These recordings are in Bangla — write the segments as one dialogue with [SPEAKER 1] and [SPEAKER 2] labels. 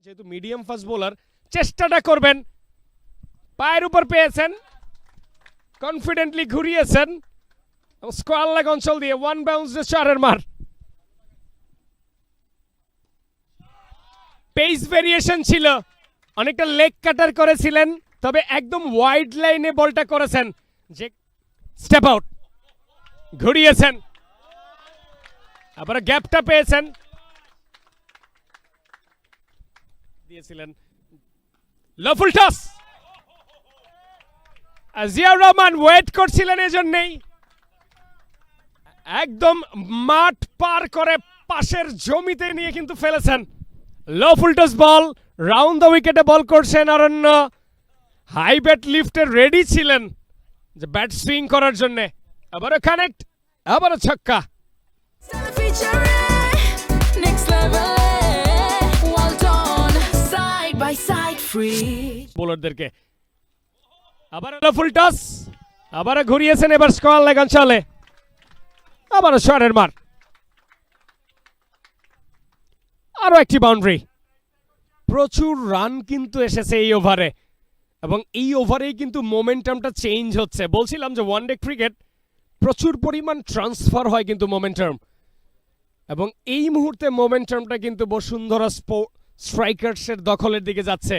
[SPEAKER 1] যেহেতু মিডিয়াম ফাস্ট বোলার চেষ্টাটা করবেন, পায়ের উপর পেয়েছেন, কনফিডেন্টলি ঘুরিয়েছেন স্কোয়ার লেগ অঞ্চল দিয়ে ওয়ান বাউন্সে 4 মার। পেস ভেরিয়েশন ছিল, অনেকটা লেগ কাটার করেছিলেন, তবে একদম ওয়াইড লাইনে বলটা করেছেন, যে স্টেপ আউট ঘুরিয়েছেন, আবার গ্যাপটা পেয়েছেন, দিয়েছিলেন low full toss. Ziaur Rahman wait করছিলেন এজন্যই, একদম মাঠ পার করে পাশের জমিতে নিয়ে কিন্তু ফেলেছেন। Lawful toss ball, round the উইকেটে বল করছেন অরণ্য, হাই ব্যাট লিফটে রেডি ছিলেন যে ব্যাট সুইং করার জন্য। আবারও কানেক্ট, আবারও ছক্কা। বোলারদেরকে আবার ফুল টস, আবার ঘুরিয়েছেন, এবার স্কোয়ার লেগ অঞ্চলে, আবার শটের মার, আরো একটি বাউন্ডারি। প্রচুর রান কিন্তু এসেছে এই ওভারে, এবং এই ওভারেই কিন্তু মোমেন্টামটা চেঞ্জ হচ্ছে। বলছিলাম যে ওয়ানডে ক্রিকেট প্রচুর পরিমাণ ট্রান্সফার হয় কিন্তু মোমেন্টাম, এবং এই মুহূর্তে মোমেন্টামটা কিন্তু বসুন্ধরা স্ট্রাইকার্সের দখলের দিকে যাচ্ছে,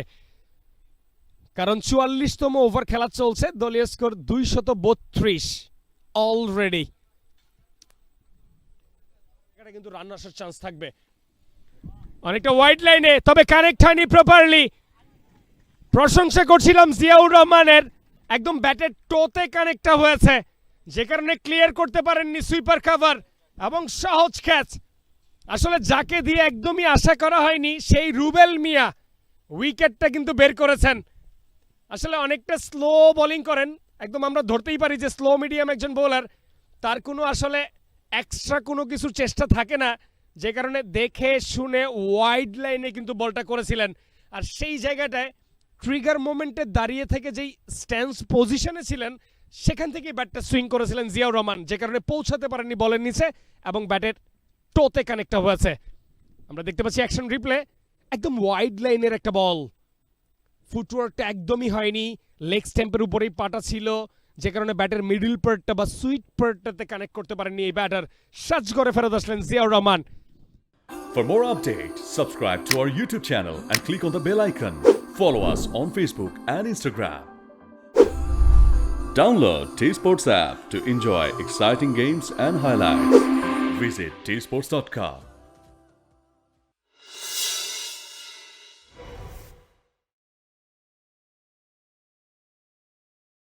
[SPEAKER 1] কারণ 44তম ওভার খেলা চলছে, দলীয় স্কোর 232 অলরেডি। এটা কিন্তু রান আসার চান্স থাকবে অনেকটা ওয়াইড লাইনে, তবে কানেক্ট হয়নি প্রপারলি। প্রশংসা করছিলাম জিয়াউর রহমানের, একদম ব্যাটের টোতে কানেক্টটা হয়েছে, যে কারণে ক্লিয়ার করতে পারেননি সুইপার কাভার এবং সহজ ক্যাচ। আসলে যাকে দিয়ে একদমই আশা করা হয়নি সেই রুবেল মিয়া উইকেটটা কিন্তু বের করেছেন। আসলে অনেকটা স্লো বোলিং করেন, একদম আমরা ধরতেই পারি যে স্লো মিডিয়াম একজন বোলার, তার কোনো আসলে এক্সট্রা কোনো কিছুর চেষ্টা থাকে না, যে কারণে দেখে শুনে ওয়াইড লাইনে কিন্তু বলটা করেছিলেন। আর সেই জায়গাটায় ট্রিগার মোমেন্টে দাঁড়িয়ে থেকে যেই স্ট্যান্স পজিশনে ছিলেন, সেখান থেকেই ব্যাটটা সুইং করেছিলেন জিয়াউর রহমান, যে কারণে পৌঁছাতে পারেননি বলের নিচে এবং ব্যাটের টোতে কানেক্টটা হয়েছে। আমরা দেখতে পাচ্ছি অ্যাকশন রিপ্লে, একদম ওয়াইড লাইনের একটা বল, ফুটওয়ার্কটা একদমই হয়নি, লেগ স্ট্যাম্পের উপরেই পাটা ছিল, যে কারণে ব্যাটের মিডল পার্টটা বা সুইট পার্টটাতে কানেক্ট করতে পারেননি এই ব্যাটার। সাজ করে ফেরত আসলেন Ziaur Rahman.
[SPEAKER 2] For more updates, subscribe to our YouTube channel and click on the bell icon. Follow us on Facebook and Instagram. Download T-Sports app to enjoy exciting games and highlights. Visit tsports.com.